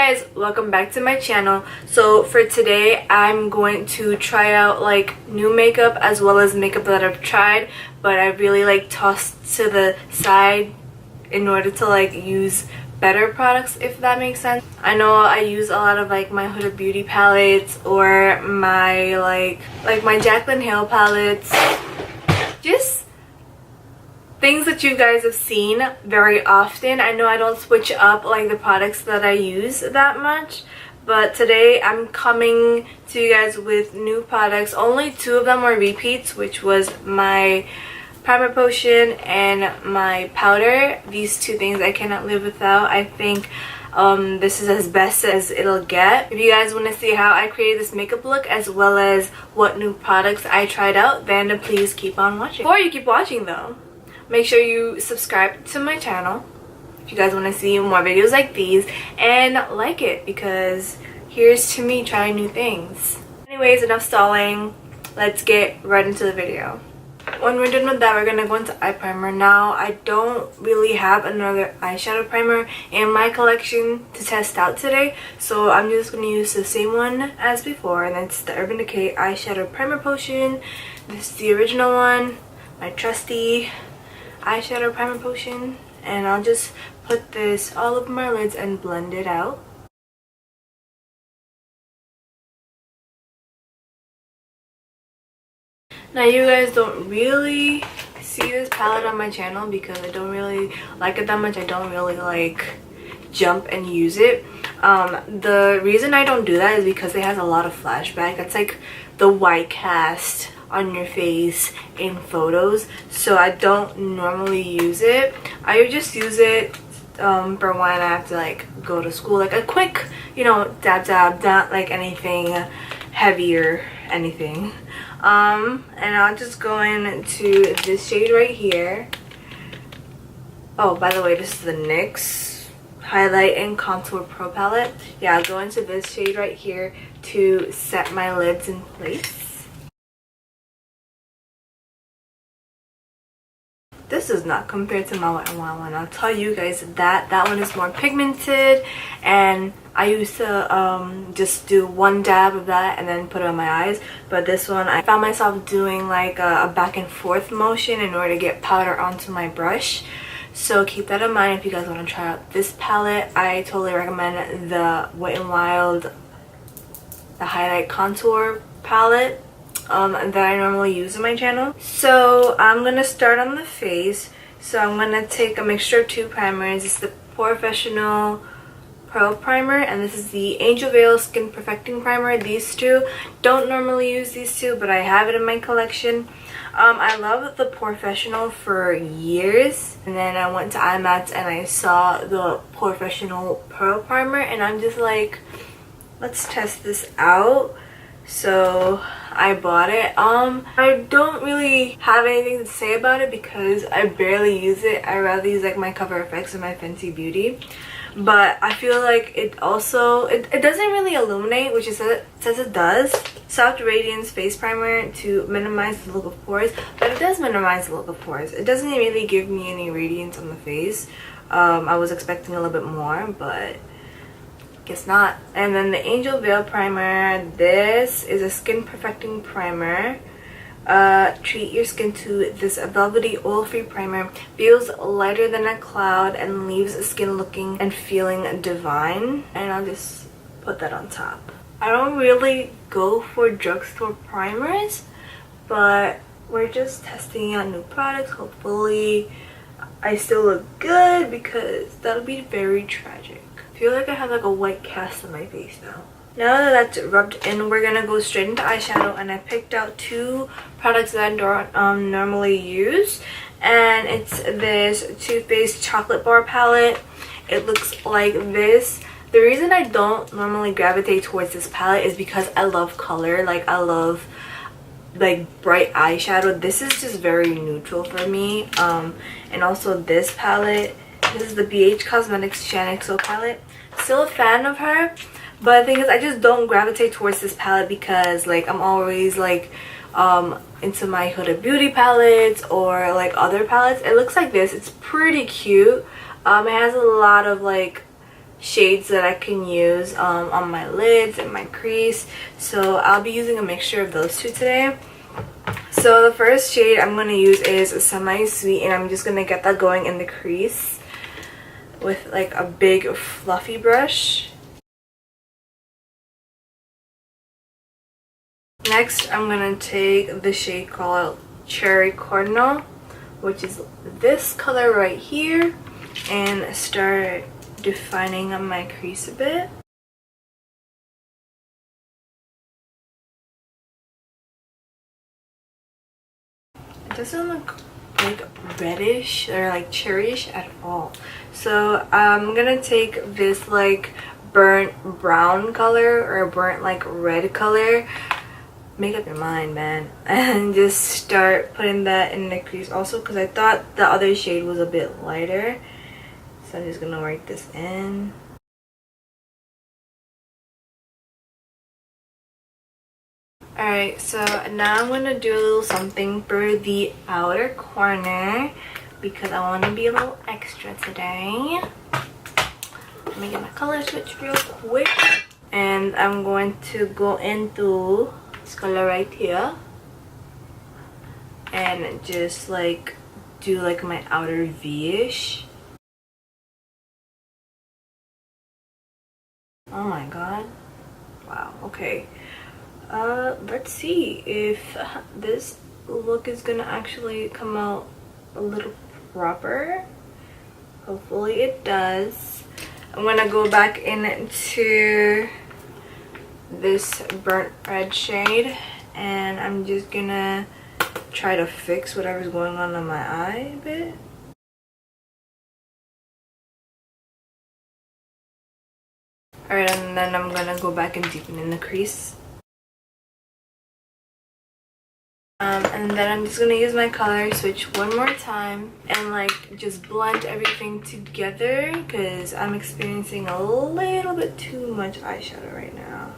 guys, welcome back to my channel. So for today I'm going to try out like new makeup as well as makeup that I've tried but I really like tossed to the side in order to like use better products, if that makes sense. I know I use a lot of like my Huda Beauty palettes or my like my Jaclyn Hill palettes, just things that you guys have seen very often. I know I don't switch up like the products that I use that much, but today I'm coming to you guys with new products. Only two of them were repeats, which was my primer potion and my powder. These two things I cannot live without. I think this is as best as it'll get. If you guys want to see how I created this makeup look as well as what new products I tried out, then please keep on watching. Before you keep watching though, make sure you subscribe to my channel if you guys want to see more videos like these, and like it because here's to me trying new things. Anyways, enough stalling. Let's get right into the video. When we're done with that, we're gonna go into eye primer. Now, I don't really have another eyeshadow primer in my collection to test out today, so I'm just gonna use the same one as before, and it's the Urban Decay eyeshadow primer potion. This is the original one, my trusty eyeshadow primer potion, and I'll just put this all over my lids and blend it out. Now you guys don't really see this palette on my channel because I don't really like it that much. I don't really like jump and use it. The reason I don't do that is because it has a lot of flashback. That's like the white cast on your face in photos, so I don't normally use it. I just use it for when I have to like go to school, like a quick, you know, dab, not like anything heavy or anything. And I'll just go into this shade right here. Oh, by the way, this is the NYX Highlight and Contour Pro Palette. Yeah, I'll go into this shade right here to set my lids in place. This is not compared to my Wet n Wild one. I'll tell you guys that one is more pigmented, and I used to just do one dab of that and then put it on my eyes. But this one, I found myself doing like a back and forth motion in order to get powder onto my brush. So keep that in mind if you guys want to try out this palette. I totally recommend the Wet n Wild, the Highlight Contour palette that I normally use on my channel. So I'm gonna start on the face. So I'm gonna take a mixture of two primers. It's the Professional Pro Primer, and this is the Angel Veil Skin Perfecting Primer. These two, don't normally use these two, but I have it in my collection. I love the Professional for years, and then I went to IMATS and I saw the Professional Pro Primer, and I'm just like, let's test this out. So I bought it. I don't really have anything to say about it because I barely use it. I rather use like my Cover FX and my Fenty Beauty. But I feel like it also, it doesn't really illuminate, which it says it does. Soft Radiance Face Primer to minimize the look of pores, but it does minimize the look of pores. It doesn't really give me any radiance on the face. I was expecting a little bit more, but guess not. And then the Angel Veil Primer. This is a Skin Perfecting Primer. Treat your skin to this velvety oil-free primer. Feels lighter than a cloud and leaves skin looking and feeling divine. And I'll just put that on top. I don't really go for drugstore primers, but we're just testing out new products. Hopefully I still look good because that'll be very tragic. I feel like I have like a white cast on my face now. Now that that's rubbed in, we're gonna go straight into eyeshadow, and I picked out two products that I don't normally use, and it's this Too Faced Chocolate Bar palette. It looks like this. The reason I don't normally gravitate towards this palette is because I love color. Like, I love like bright eyeshadow. This is just very neutral for me. And also this palette, this is the BH Cosmetics Shaniqso palette. Still a fan of her, but the thing is, I just don't gravitate towards this palette because like I'm always like into my Huda Beauty palettes or like other palettes. It looks like this. It's pretty cute. It has a lot of like shades that I can use on my lids and my crease. So I'll be using a mixture of those two today. So the first shade I'm going to use is Semi Sweet, and I'm just going to get that going in the crease with like a big fluffy brush. Next, I'm going to take the shade called Cherry Cardinal, which is this color right here, and start defining my crease a bit. It doesn't look like reddish or like cherryish at all. So I'm gonna take this like burnt brown color or burnt like red color, make up your mind, man, and just start putting that in the crease also, because I thought the other shade was a bit lighter. So I'm just gonna write this in. Alright, so now I'm gonna do a little something for the outer corner because I want to be a little extra today. Let me get my color switch real quick. And I'm going to go into this color right here and just like do like my outer V-ish. Oh my god. Wow, okay. Let's see if this look is gonna actually come out a little proper. Hopefully it does. I'm gonna go back into this burnt red shade, and I'm just gonna try to fix whatever's going on my eye a bit. Alright, and then I'm gonna go back and deepen in the crease. And then I'm just gonna use my color switch one more time and like just blend everything together because I'm experiencing a little bit too much eyeshadow right now.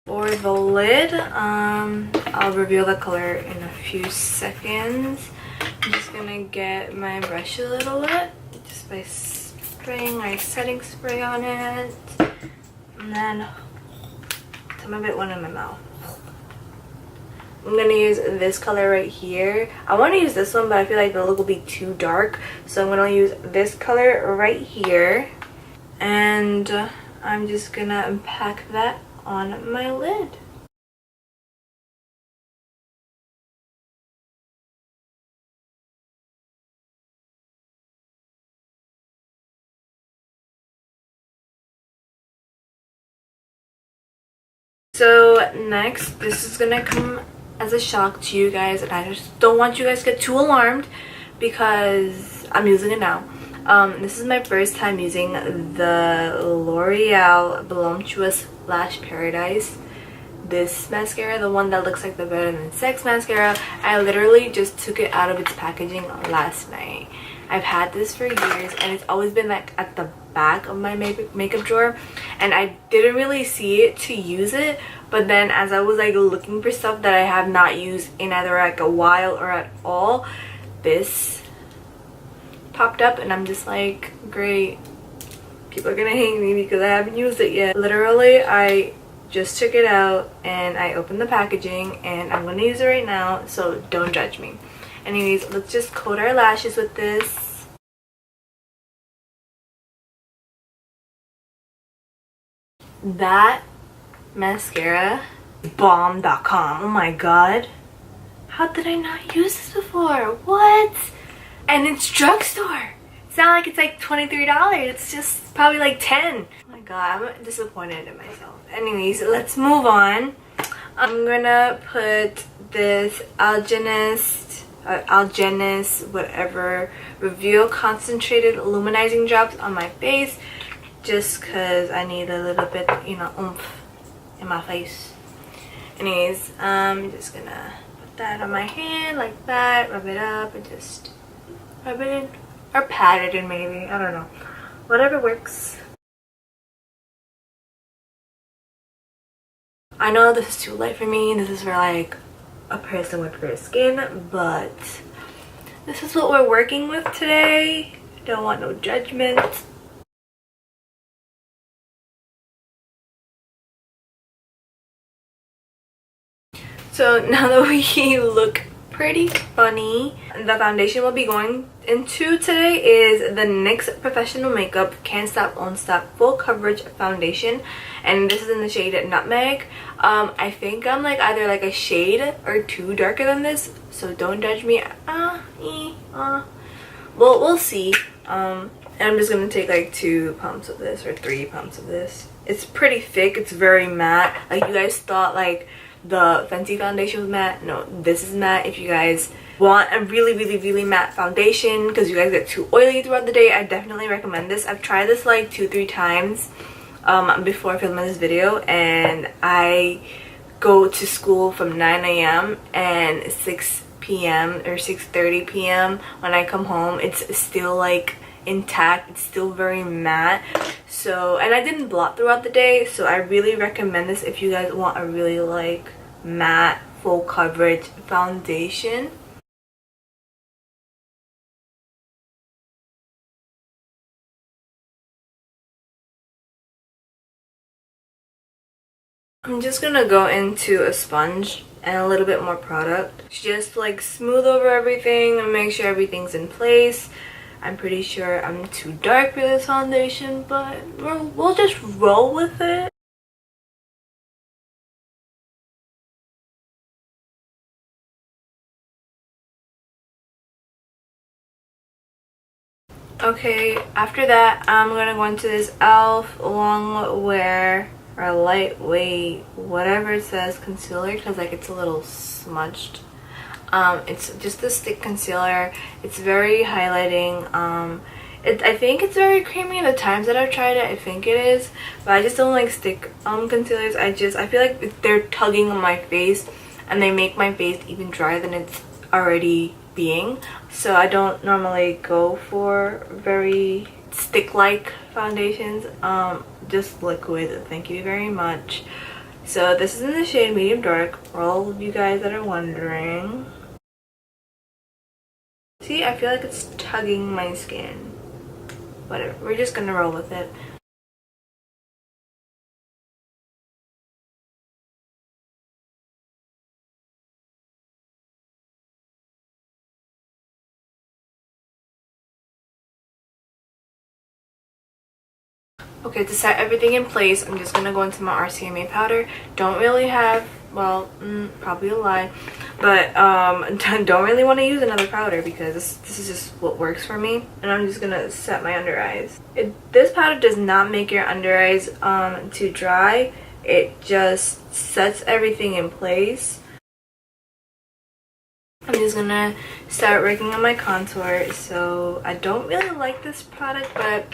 For the lid, I'll reveal the color in a few seconds. I'm just gonna get my brush a little wet just by spraying my setting spray on it, and then I'm a bit one in my mouth. I'm gonna use this color right here. I want to use this one, but I feel like the look will be too dark, so I'm gonna use this color right here, and I'm just gonna unpack that on my lid. So next, this is gonna come as a shock to you guys, and I just don't want you guys to get too alarmed because I'm using it now. This is my first time using the L'Oreal Voluptuous Lash Paradise. This mascara, the one that looks like the Better Than Sex mascara. I literally just took it out of its packaging last night. I've had this for years, and it's always been like at the back of my makeup drawer, and I didn't really see it to use it, but then as I was like looking for stuff that I have not used in either like a while or at all, this popped up, and I'm just like, great, people are gonna hate me because I haven't used it yet. Literally, I just took it out and I opened the packaging, and I'm gonna use it right now, so don't judge me. Anyways, let's just coat our lashes with this. That mascara, bomb.com. Oh my god. How did I not use this before? What? And it's drugstore. It's not like it's like $23. It's just probably like 10. Oh my god, I'm disappointed in myself. Anyways, let's move on. I'm gonna put this Algenist, whatever, Reveal Concentrated Luminizing Drops on my face, just because I need a little bit, you know, oomph in my face. Anyways, I'm just gonna put that on my hand like that, rub it up, and just rub it in, or pat it in maybe, I don't know, whatever works. I know this is too light for me, this is for like a person with fair skin, but this is what we're working with today. Don't want no judgment. So now that we look pretty funny, the foundation we'll be going into today is the NYX Professional Makeup Can't Stop Won't Stop Full Coverage Foundation, and this is in the shade Nutmeg. I think I'm like either like a shade or two darker than this, so don't judge me. We'll see. And I'm just gonna take like 2 pumps of this or 3 pumps of this. It's pretty thick. It's very matte. Like, you guys thought like the Fenty foundation was matte. No, this is matte. If you guys want a really matte foundation because you guys get too oily throughout the day, I definitely recommend this. I've tried this like 2-3 times before filming this video, and I go to school from 9 a.m. and 6 p.m. or 6:30 p.m. when I come home, it's still like intact. It's still very matte. So, and I didn't blot throughout the day, so I really recommend this if you guys want a really like matte full coverage foundation. I'm just gonna go into a sponge and a little bit more product, just like smooth over everything and make sure everything's in place. I'm pretty sure I'm too dark for this foundation, but we'll just roll with it. Okay, after that, I'm gonna go into this e.l.f. long wear or lightweight, whatever it says, concealer, because like it's a little smudged. It's just a stick concealer. It's very highlighting. I think it's very creamy. The times that I've tried it, I think it is, but I just don't like stick concealers. I feel like they're tugging on my face and they make my face even drier than it's already being. So I don't normally go for very stick-like foundations. Just liquid, thank you very much. So this is in the shade medium dark, for all of you guys that are wondering. See, I feel like it's tugging my skin. Whatever, we're just gonna roll with it. Okay, to set everything in place, I'm just gonna go into my RCMA powder. Don't really have, well, probably a lie, but don't really want to use another powder because this is just what works for me. And I'm just gonna set my under eyes. This powder does not make your under eyes too dry. It just sets everything in place. I'm just gonna start working on my contour. So I don't really like this product, but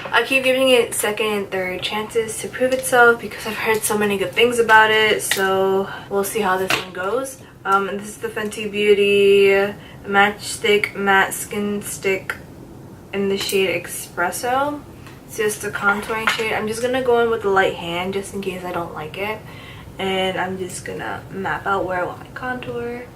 I keep giving it second and third chances to prove itself because I've heard so many good things about it. So we'll see how this one goes. And this is the Fenty Beauty Matchstick Matte Skin Stick in the shade Espresso. It's just a contouring shade. I'm just gonna go in with a light hand just in case I don't like it. And I'm just gonna map out where I want my contour.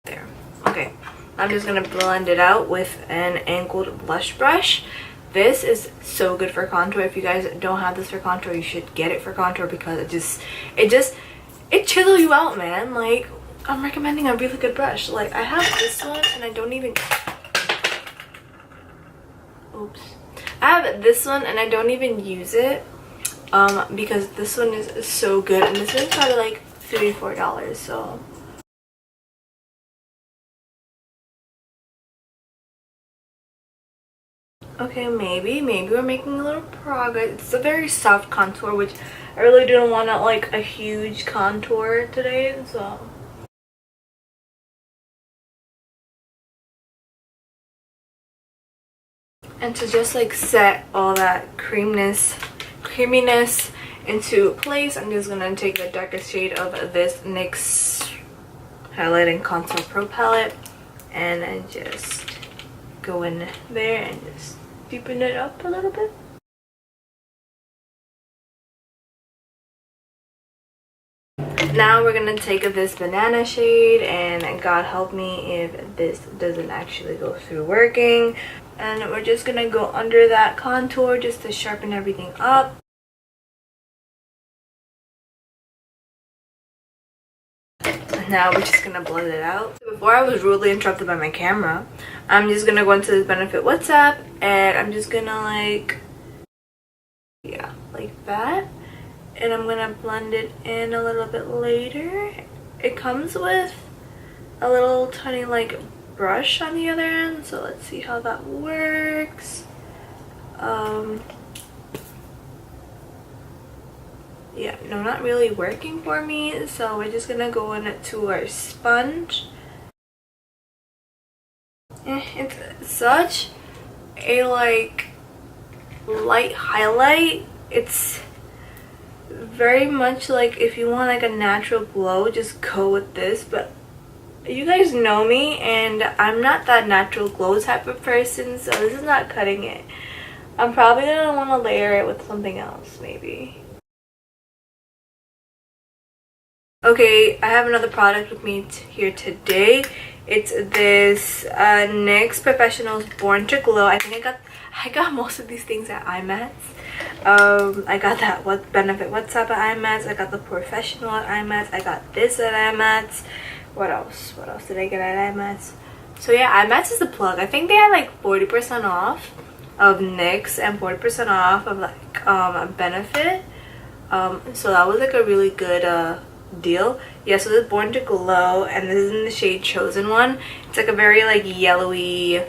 There. Okay, I'm just gonna blend it out with an angled blush brush. This is so good for contour. If you guys don't have this for contour, you should get it for contour because it chisels you out, man. Like, I'm recommending a really good brush. Like, I have this one and I don't even, oops. I have this one and I don't even use it because this one is so good, and this one's probably like $3 or $4, so. Okay, maybe we're making a little progress. It's a very soft contour, which I really didn't want to like a huge contour today, so. And to just like set all that creaminess into place, I'm just gonna take the darkest shade of this NYX Highlighting Contour Pro palette, and I just go in there and just deepen it up a little bit. now we're gonna take this banana shade, and God help me if this doesn't actually go through working. And we're just gonna go under that contour just to sharpen everything up. Now we're just gonna blend it out. Before I was rudely interrupted by my camera, I'm just gonna go into this Benefit WhatsApp, and I'm just gonna like that, and I'm gonna blend it in a little bit later. It comes with a little tiny like brush on the other end, so let's see how that works. Yeah, no, not really working for me, so we're just gonna go into our sponge. It's such a like light highlight. It's very much like if you want like a natural glow, just go with this. But you guys know me, and I'm not that natural glow type of person, so this is not cutting it. I'm probably gonna want to layer it with something else maybe. Okay, I have another product with me here today. It's this NYX Professionals Born to Glow. I think I got most of these things at IMATS. I got that Benefit WhatsApp at IMATS. I got the Professional at IMATS. I got this at IMATS. What else did I get at IMATS? So yeah, IMATS is the plug. I think they had like 40% off of NYX and 40% off of like Benefit. So that was like a really good deal. Yeah, so this is Born to Glow, and this is in the shade Chosen One. It's like a very like yellowy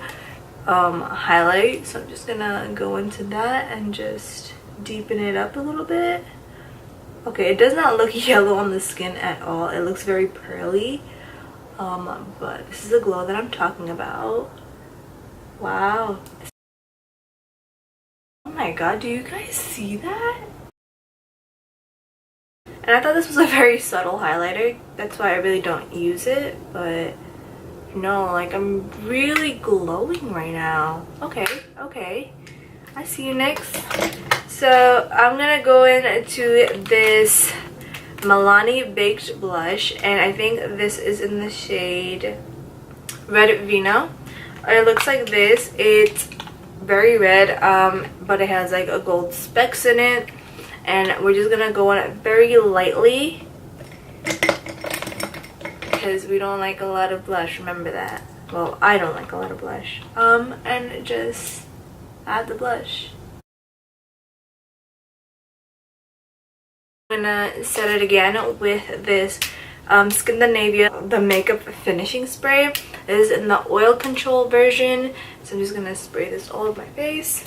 highlight, so I'm just gonna go into that and just deepen it up a little bit. Okay, it does not look yellow on the skin at all. It looks very pearly, but this is the glow that I'm talking about. Wow. Oh my god, do you guys see that? And I thought this was a very subtle highlighter. That's why I really don't use it. But no, like I'm really glowing right now. Okay, okay. I see you next. So I'm gonna go into this Milani Baked Blush. And I think this is in the shade Red Vino. It looks like this. It's very red, but it has like a gold specks in it. And we're just gonna go on it very lightly because we don't like a lot of blush, remember that. Well, I don't like a lot of blush. And just add the blush. I'm gonna set it again with this Scandinavia the makeup finishing spray. This is in the oil control version, so I'm just gonna spray this all over my face.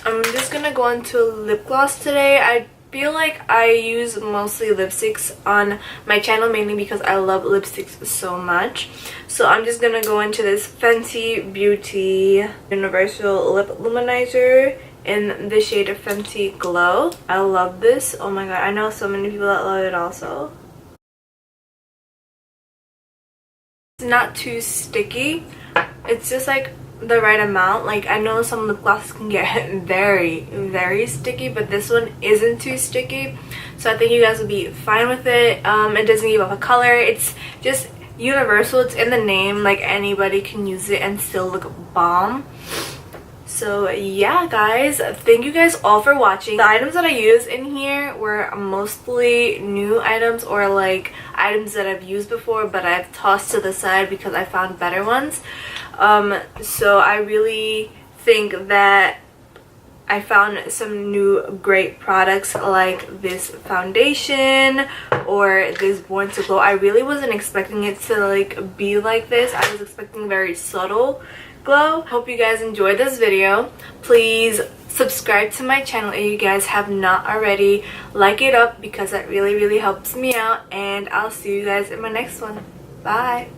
I'm just gonna go into lip gloss today. I feel like I use mostly lipsticks on my channel, mainly because I love lipsticks so much. So I'm just gonna go into this Fenty Beauty Universal Lip Luminizer in the shade of Fenty Glow. I love this. Oh my god, I know so many people that love it also. It's not too sticky. It's just like the right amount. Like I know some lip glosses can get very sticky, but this one isn't too sticky, so I think you guys will be fine with it. It doesn't give off a color. It's just universal. It's in the name. Like anybody can use it and still look bomb. So yeah guys, thank you guys all for watching. The items that I used in here were mostly new items, or like items that I've used before but I've tossed to the side because I found better ones. So I really think that I found some new great products like this foundation or this Born to Glow. I really wasn't expecting it to like be like this. I was expecting very subtle glow. Hope you guys enjoyed this video. Please subscribe to my channel if you guys have not already. Like it up because that really helps me out, and I'll see you guys in my next one. Bye.